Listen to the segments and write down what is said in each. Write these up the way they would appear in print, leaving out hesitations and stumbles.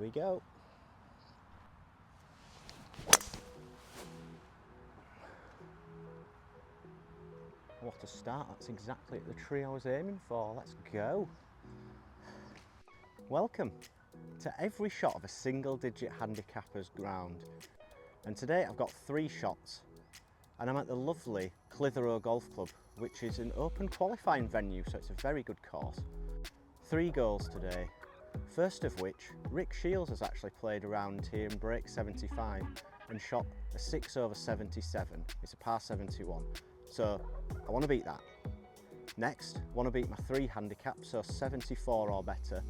we go. What a start, that's exactly the tree I was aiming for. Let's go. Welcome to every shot of a single digit handicapper's ground. And today I've got 3 shots and I'm at the lovely Clitheroe Golf Club, which is an open qualifying venue, so it's a very good course. 3 goals today, first of which Rick Shields has actually played around here in break 75 and shot a 6 over 77. It's a par 71, so I want to beat that. Next, I want to beat my 3 handicap, so 74 or better,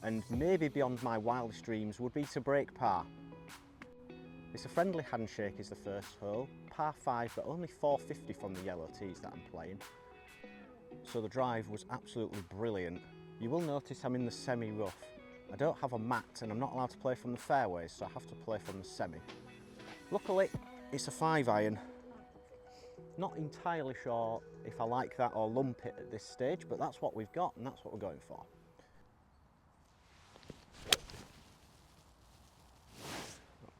and maybe beyond my wildest dreams would be to break par. It's a friendly handshake is the first hole, par 5 but only 450 from the yellow tees that I'm playing. So the drive was absolutely brilliant. You will notice I'm in the semi-rough. I don't have a mat and I'm not allowed to play from the fairways, so I have to play from the semi. Luckily, it's a 5-iron. Not entirely sure if I like that or lump it at this stage, but that's what we've got and that's what we're going for.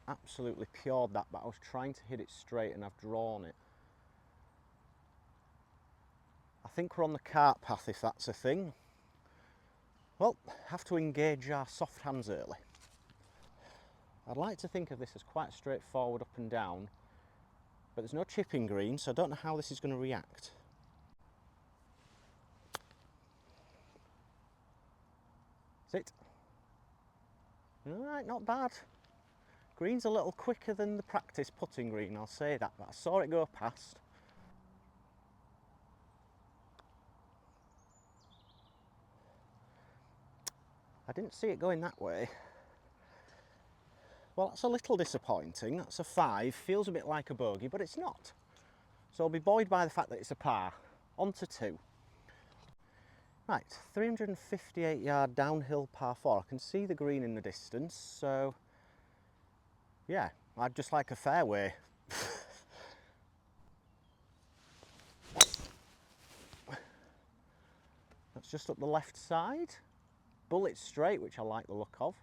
Absolutely pured that, but I was trying to hit it straight and I've drawn it. I think we're on the cart path, if that's a thing. Well, have to engage our soft hands early. I'd like to think of this as quite straightforward up and down, but there's no chipping green, so I don't know how this is going to react. Sit. Alright, not bad. Green's a little quicker than the practice putting green, I'll say that, but I saw it go past. I didn't see it going that way. Well, that's a little disappointing. That's a 5, feels a bit like a bogey, but it's not. So I'll be buoyed by the fact that it's a par. On to 2. Right, 358 yard downhill par 4. I can see the green in the distance, so yeah, I'd just like a fairway. That's just up the left side. Bullet straight, which I like the look of.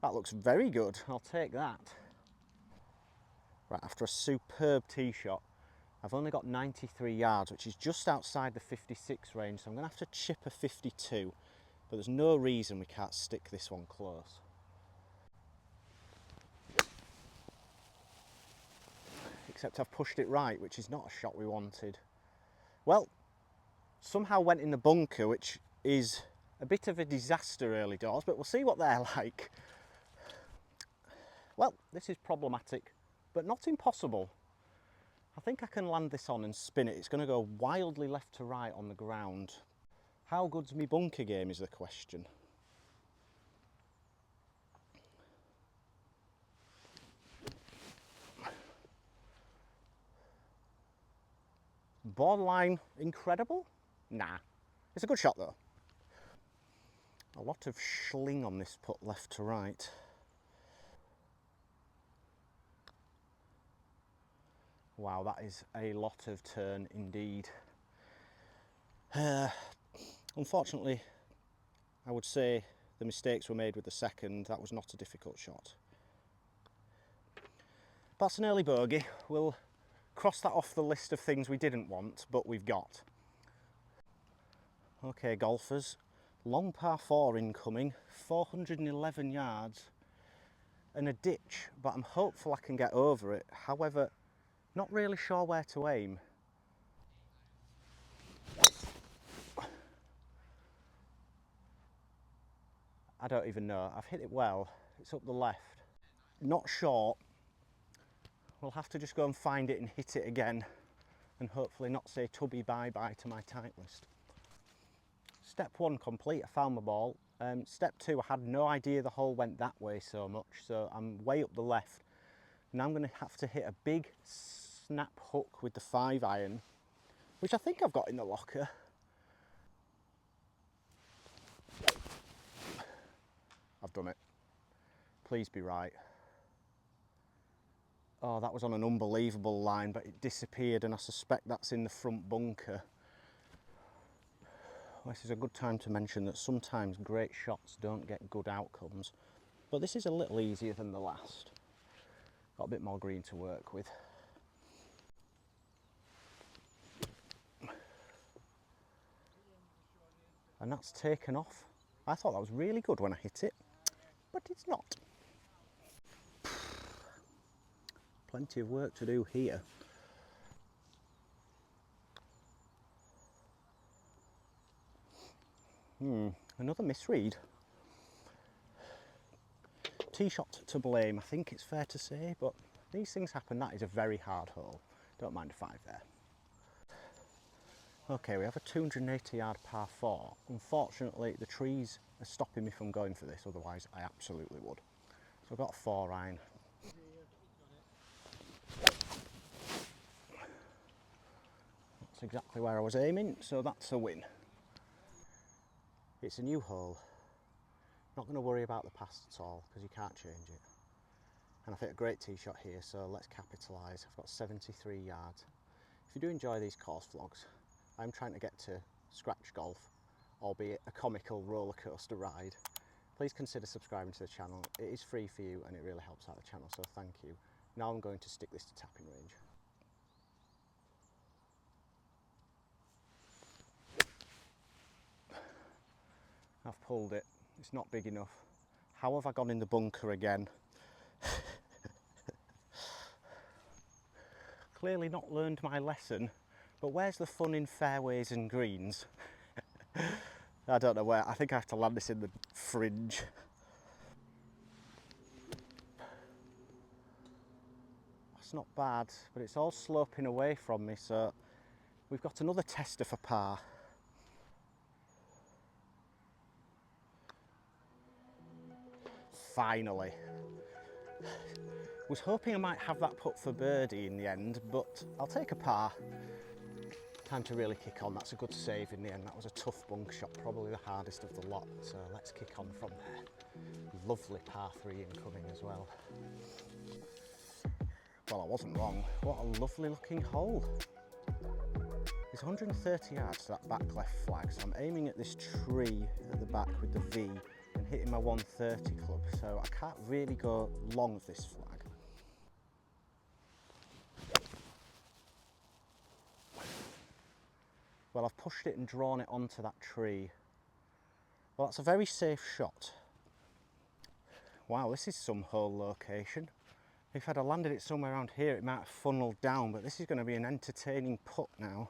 That looks very good, I'll take that. Right, after a superb tee shot, I've only got 93 yards, which is just outside the 56 range, so I'm going to have to chip a 52, but there's no reason we can't stick this one close. Except I've pushed it right, which is not a shot we wanted. Well, somehow went in the bunker, which is a bit of a disaster early doors, but we'll see what they're like. Well, this is problematic, but not impossible. I think I can land this on and spin it. It's going to go wildly left to right on the ground. How good's me bunker game is the question. Borderline incredible? Nah. It's a good shot though. A lot of schling on this putt left to right. Wow, that is a lot of turn indeed. Unfortunately, I would say the mistakes were made with the second. That was not a difficult shot. That's an early bogey. We'll cross that off the list of things we didn't want, but we've got. Okay, golfers, long par 4 incoming, 411 yards and a ditch, but I'm hopeful I can get over it. However, not really sure where to aim. I don't even know. I've hit it well. It's up the left. Not short. We'll have to just go and find it and hit it again and hopefully not say tubby bye-bye to my tight list. Step 1 complete, I found my ball. Step 2, I had no idea the hole went that way so much, so I'm way up the left. Now I'm going to have to hit a big snap hook with the 5-iron, which I think I've got in the locker. I've done it. Please be right. Oh, that was on an unbelievable line, but it disappeared and I suspect that's in the front bunker. This is a good time to mention that sometimes great shots don't get good outcomes, but this is a little easier than the last. Got a bit more green to work with. And that's taken off. I thought that was really good when I hit it, but it's not. Plenty of work to do here. Another misread. Tee shot to blame, I think it's fair to say, but these things happen. That is a very hard hole. Don't mind a 5 there. Okay, we have a 280 yard par 4. Unfortunately, the trees are stopping me from going for this, otherwise I absolutely would. So I've got a 4 iron. That's exactly where I was aiming, so that's a win. It's a new hole. Not going to worry about the past at all, because you can't change it. And I've hit a great tee shot here, so let's capitalise. I've got 73 yards. If you do enjoy these course vlogs, I'm trying to get to scratch golf, albeit a comical roller coaster ride. Please consider subscribing to the channel. It is free for you and it really helps out the channel, so thank you. Now I'm going to stick this to tapping range. I've pulled it, it's not big enough. How have I gone in the bunker again? Clearly not learned my lesson, but where's the fun in fairways and greens? I don't know where. I think I have to land this in the fringe. That's not bad, but it's all sloping away from me, so we've got another tester for par. Finally. Was hoping I might have that putt for birdie in the end, but I'll take a par. Time to really kick on. That's a good save in the end. That was a tough bunk shot, probably the hardest of the lot, so let's kick on from there. Lovely par 3 incoming as well. Well, I wasn't wrong. What a lovely looking hole. It's 130 yards to that back left flag, so I'm aiming at this tree at the back with the V and hitting my 130 club, so I can't really go long of this flag. Well, I've pushed it and drawn it onto that tree. Well, that's a very safe shot. Wow, this is some hole location. If I'd have landed it somewhere around here, it might have funneled down, but this is going to be an entertaining putt now.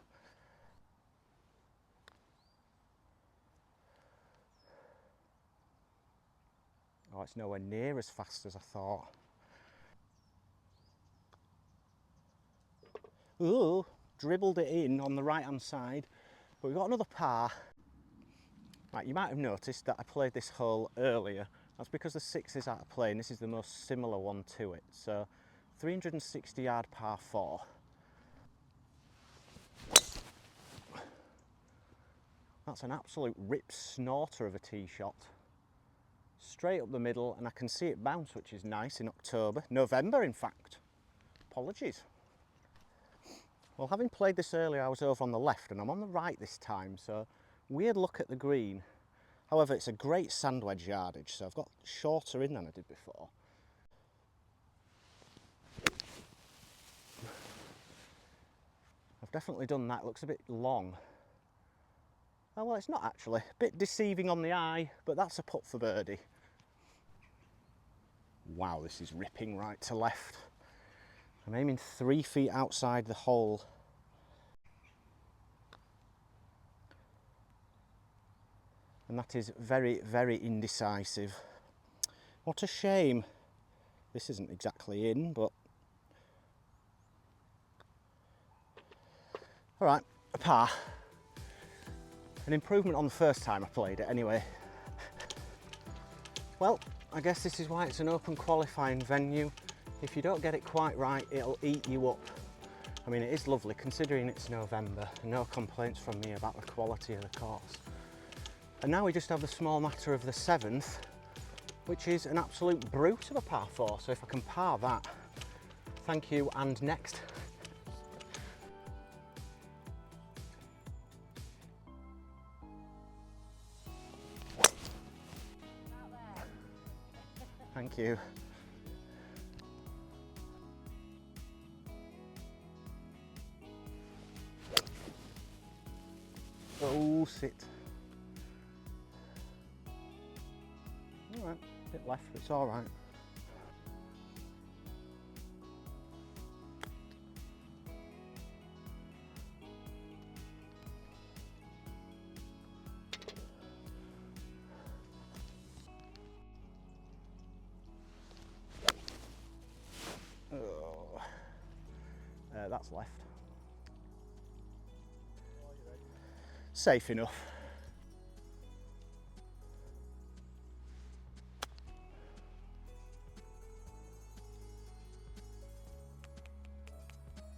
Oh, it's nowhere near as fast as I thought. Ooh, dribbled it in on the right-hand side, but we've got another par. Right, you might have noticed that I played this hole earlier. That's because the 6 is out of play and this is the most similar one to it. So 360 yard par 4. That's an absolute rip snorter of a tee shot. Straight up the middle, and I can see it bounce, which is nice in November in fact. Apologies. Well, having played this earlier, I was over on the left and I'm on the right this time, so weird look at the green. However, it's a great sand wedge yardage, so I've got shorter in than I did before. I've definitely done that. It looks a bit long. Oh, well, it's not actually. A bit deceiving on the eye, but that's a putt for birdie. Wow, this is ripping right to left. I'm aiming 3 feet outside the hole. And that is very, very indecisive. What a shame. This isn't exactly in, but... All right, a par. An improvement on the first time I played it anyway. Well, I guess this is why it's an open qualifying venue. If you don't get it quite right, it'll eat you up. I mean, it is lovely considering it's November. No complaints from me about the quality of the course. And now we just have the small matter of the 7th, which is an absolute brute of a par 4. So if I can par that, thank you and next. Thank you. Oh, sit. All right, a bit left, but it's all right. Oh. That's left. Safe enough.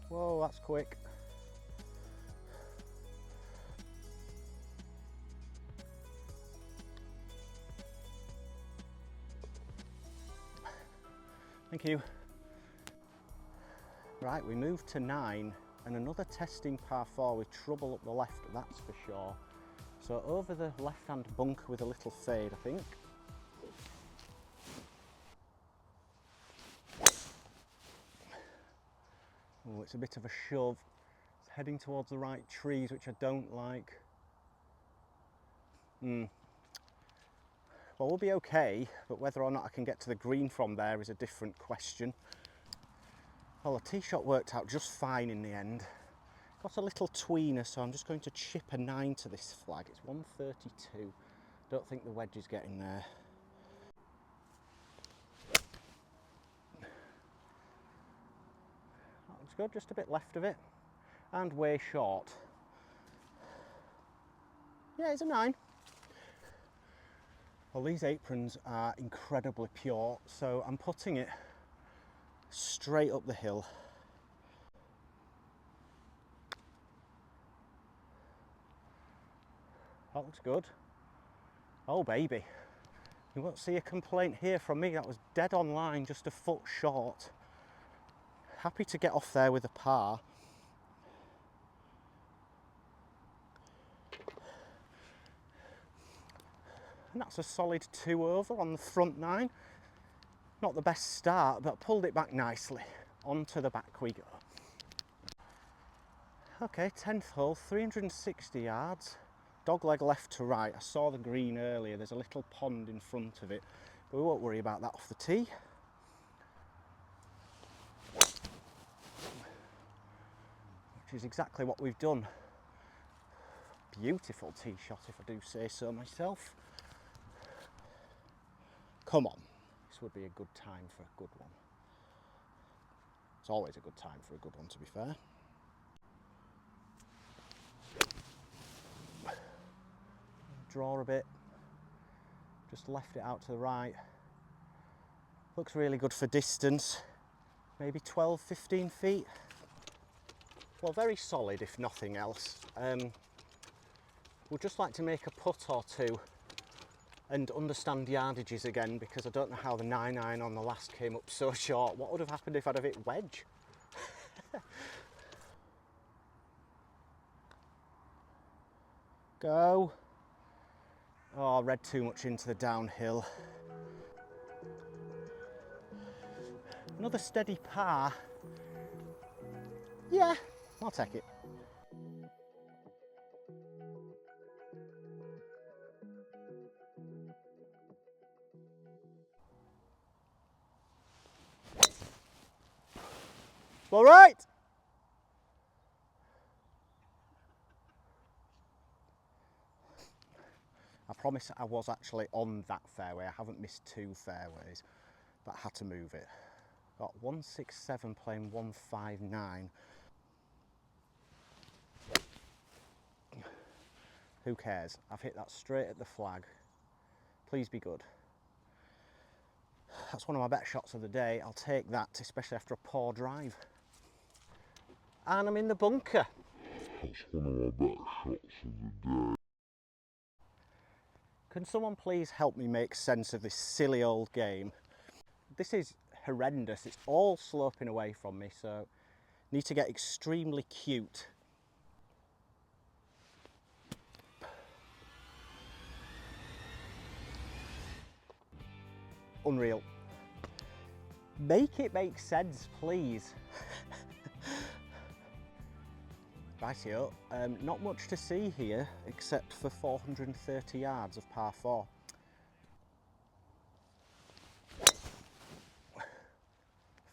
Whoa, that's quick. Thank you. Right, we move to 9 and another testing par 4 with trouble up the left, that's for sure. So over the left-hand bunker with a little fade, I think. Oh, it's a bit of a shove. It's heading towards the right trees, which I don't like. Well, we'll be okay, but whether or not I can get to the green from there is a different question. Well, the tee shot worked out just fine in the end. Got a little tweener, so I'm just going to chip a 9 to this flag. It's 132. Don't think the wedge is getting there. That looks good, just a bit left of it. And way short. Yeah, it's a 9. Well, these aprons are incredibly pure, so I'm putting it straight up the hill. That looks good. Oh baby, you won't see a complaint here from me. That was dead on line, just a foot short. Happy to get off there with a par. And that's a solid 2 over on the front 9. Not the best start, but pulled it back nicely. Onto the back we go. Okay, 10th hole, 360 yards. Dogleg left to right. I saw the green earlier. There's a little pond in front of it, but we won't worry about that off the tee. Which is exactly what we've done. Beautiful tee shot, if I do say so myself. Come on, this would be a good time for a good one. It's always a good time for a good one, to be fair. Draw a bit, just left it out to the right. Looks really good for distance, maybe 12, 15 feet. Well, very solid if nothing else. Would just like to make a putt or two and understand yardages again, because I don't know how the 9-iron on the last came up so short. What would have happened if I'd have hit wedge? Go. Oh, I read too much into the downhill. Another steady par. Yeah, I'll take it. All right. I promise I was actually on that fairway. I haven't missed 2 fairways, but I had to move it. Got 167 playing 159. Who cares? I've hit that straight at the flag. Please be good. That's one of my better shots of the day. I'll take that, especially after a poor drive. And I'm in the bunker. That's one of my better shots of the day. Can someone please help me make sense of this silly old game? This is horrendous. It's all sloping away from me, so need to get extremely cute. Unreal. Make it make sense, please. Rightio, not much to see here except for 430 yards of par 4.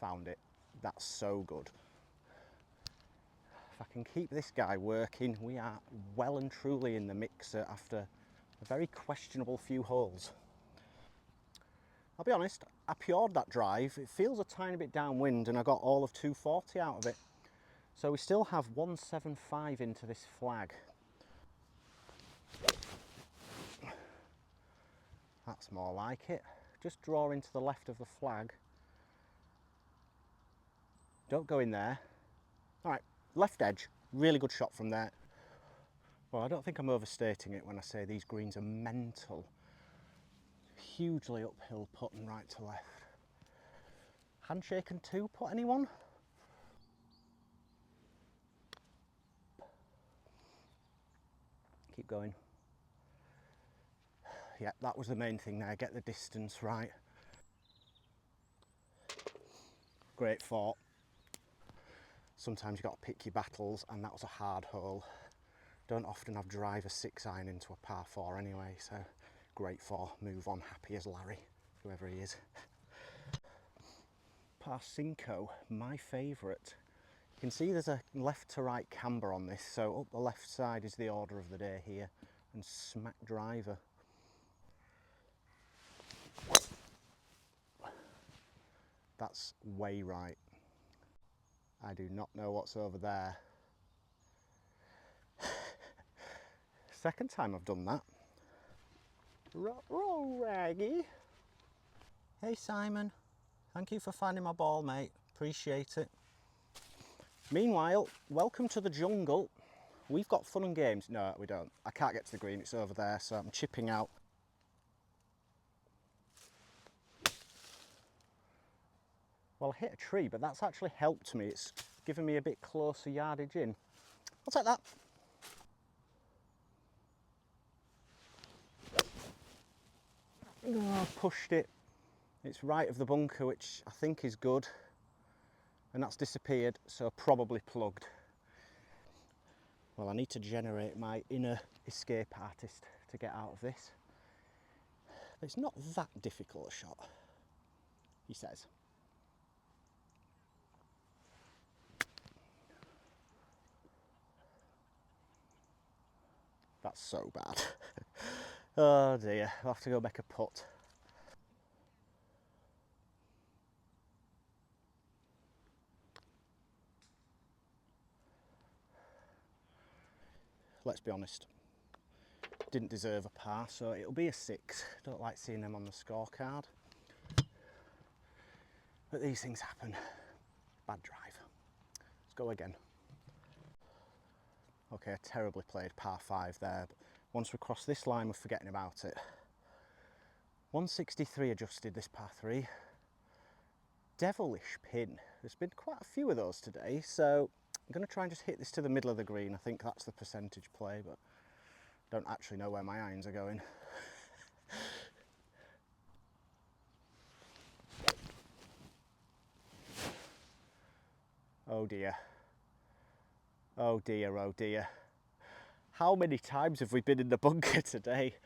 Found it. That's so good. If I can keep this guy working, we are well and truly in the mixer after a very questionable few holes. I'll be honest, I pured that drive. It feels a tiny bit downwind and I got all of 240 out of it. So we still have 175 into this flag. That's more like it. Just draw into the left of the flag. Don't go in there. All right, left edge, really good shot from there. Well, I don't think I'm overstating it when I say these greens are mental. Hugely uphill putting right to left. Handshake and 2 putt, anyone? Keep going. Yeah, that was the main thing there, get the distance right. Great fought. Sometimes you've got to pick your battles, and that was a hard hole. Don't often have driver 6-iron into a par 4 anyway, so great for, move on, happy as Larry, whoever he is. Par 5, my favourite. You can see there's a left to right camber on this, so up the left side is the order of the day here, and smack driver. That's way right. I do not know what's over there. Second time I've done that. Roll Raggy. Hey Simon, thank you for finding my ball, mate. Appreciate it. Meanwhile, welcome to the jungle. We've got fun and games. No, we don't. I can't get to the green, it's over there, so I'm chipping out. Well, I hit a tree, but that's actually helped me. It's given me a bit closer yardage in. I'll take that. Oh, pushed it. It's right of the bunker, which I think is good. And that's disappeared, so probably plugged. Well, I need to generate my inner escape artist to get out of this. But it's not that difficult a shot, he says. That's so bad. Oh dear, I'll have to go make a putt. Let's be honest, didn't deserve a par, so it'll be a 6. Don't like seeing them on the scorecard. But these things happen. Bad drive. Let's go again. Okay, terribly played par 5 there, but once we cross this line, we're forgetting about it. 163 adjusted this par 3. Devilish pin. There's been quite a few of those today, so I'm going to try and just hit this to the middle of the green. I think that's the percentage play, but don't actually know where my irons are going. Oh dear. Oh dear, oh dear. How many times have we been in the bunker today?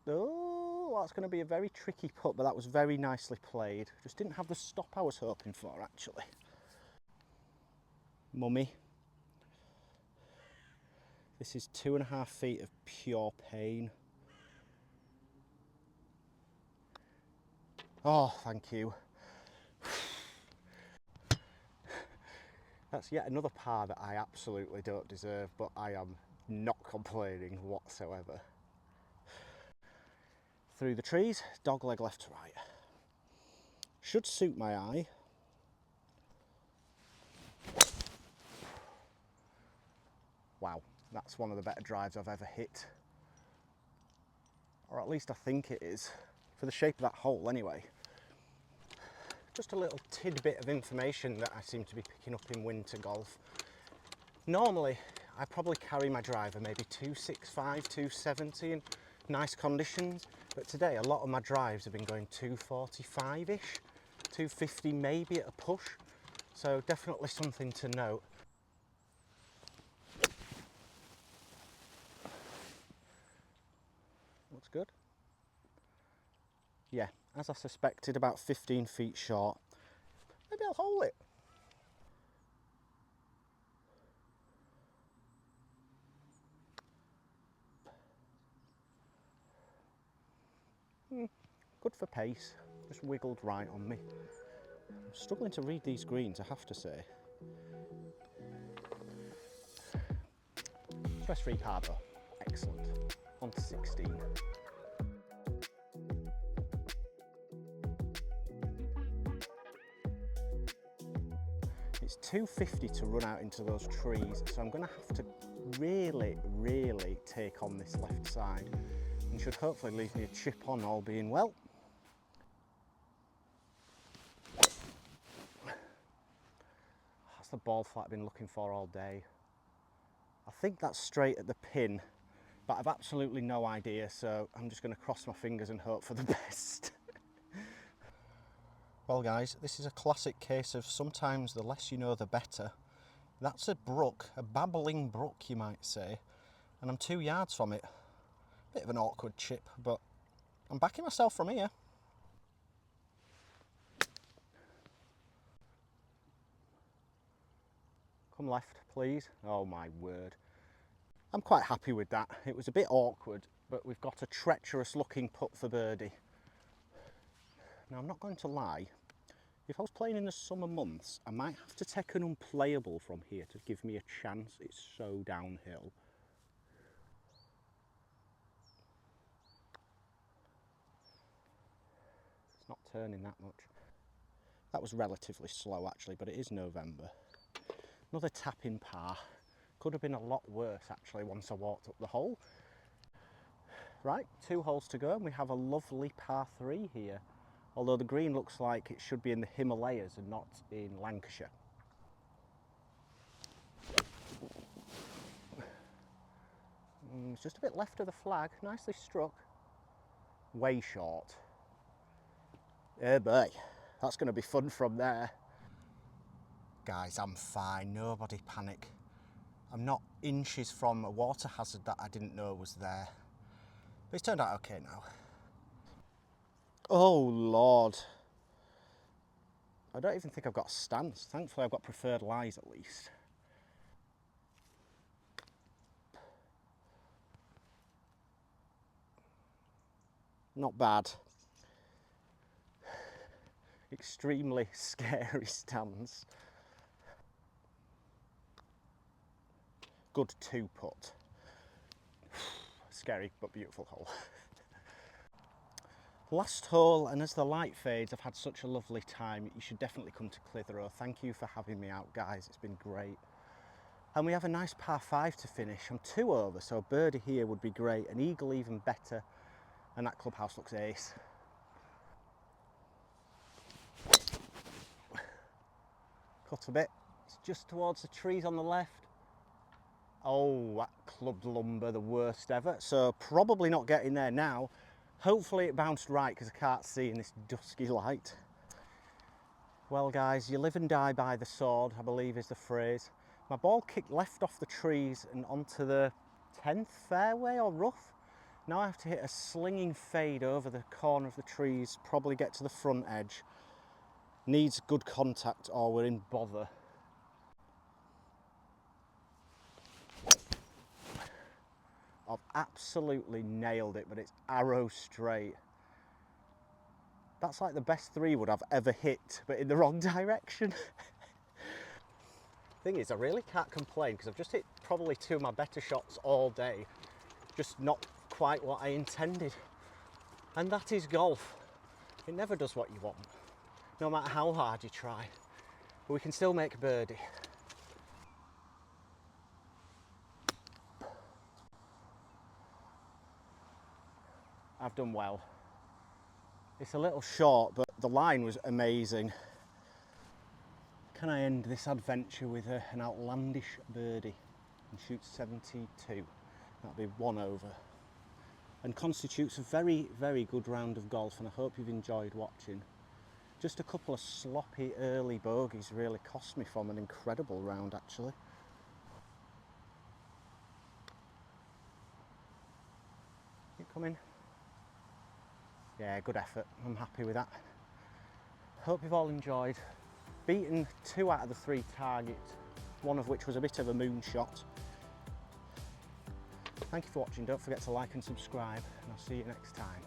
Oh, that's going to be a very tricky putt, but that was very nicely played. Just didn't have the stop I was hoping for, actually. Mummy. This is 2.5 feet of pure pain. Oh, thank you. That's yet another par that I absolutely don't deserve, but I am not complaining whatsoever. Through the trees, dogleg left to right. Should suit my eye. Wow, that's one of the better drives I've ever hit. Or at least I think it is, for the shape of that hole anyway. Just a little tidbit of information that I seem to be picking up in winter golf. Normally, I probably carry my driver maybe 265, 270 in nice conditions, but today a lot of my drives have been going 245-ish, 250 maybe at a push, so definitely something to note. Looks good. Yeah, as I suspected, about 15 feet short. Maybe I'll hole it. Good for pace, just wiggled right on me. I'm struggling to read these greens, I have to say. Stress-free par though, excellent. On to 16. It's 250 to run out into those trees, so I'm going to have to really take on this left side, and should hopefully leave me a chip on, all being well. That's the ball flat I've been looking for all day. I think that's straight at the pin, but I've absolutely no idea, so I'm just going to cross my fingers and hope for the best. Well guys, this is a classic case of sometimes the less you know the better. That's a brook, a babbling brook you might say, and I'm 2 yards from it. Bit of an awkward chip, but I'm backing myself from here. Come left, please. Oh my word. I'm quite happy with that. It was a bit awkward, but we've got a treacherous looking putt for birdie. Now I'm not going to lie, if I was playing in the summer months, I might have to take an unplayable from here to give me a chance. It's so downhill. It's not turning that much. That was relatively slow actually, but it is November. Another tap in par. Could have been a lot worse actually once I walked up the hole. Right, 2 holes to go and we have a lovely par 3 here. Although the green looks like it should be in the Himalayas and not in Lancashire. It's just a bit left of the flag, nicely struck. Way short. Oh boy, that's going to be fun from there. Guys, I'm fine, nobody panic. I'm not inches from a water hazard that I didn't know was there. But it's turned out okay now. Oh Lord. I don't even think I've got a stance. Thankfully I've got preferred lies at least. Not bad. Extremely scary stance. Good 2 putt. Scary but beautiful hole. Last hole, and as the light fades, I've had such a lovely time. You should definitely come to Clitheroe. Thank you for having me out, guys. It's been great. And we have a nice par 5 to finish. I'm 2 over, so a birdie here would be great. An eagle even better. And that clubhouse looks ace. Cut a bit. It's just towards the trees on the left. Oh, that clubbed lumber, the worst ever. So probably not getting there now. Hopefully it bounced right because I can't see in this dusky light. Well guys, you live and die by the sword, I believe is the phrase. My ball kicked left off the trees and onto the 10th fairway or rough. Now I have to hit a slinging fade over the corner of the trees, probably get to the front edge. Needs good contact or we're in bother. I've absolutely nailed it, but it's arrow straight. That's like the best 3-wood I've ever hit, but in the wrong direction. Thing is, I really can't complain because I've just hit probably 2 of my better shots all day. Just not quite what I intended. And that is golf. It never does what you want, no matter how hard you try. But we can still make birdie. I've done well. It's a little short, but the line was amazing. Can I end this adventure with an outlandish birdie? and shoots 72. That'll be 1 over. And constitutes a very, very good round of golf, and I hope you've enjoyed watching. Just a couple of sloppy early bogeys really cost me from an incredible round actually. Keep coming. Yeah, good effort. I'm happy with that. Hope you've all enjoyed. Beaten 2 out of the 3 targets, one of which was a bit of a moonshot. Thank you for watching. Don't forget to like and subscribe, and I'll see you next time.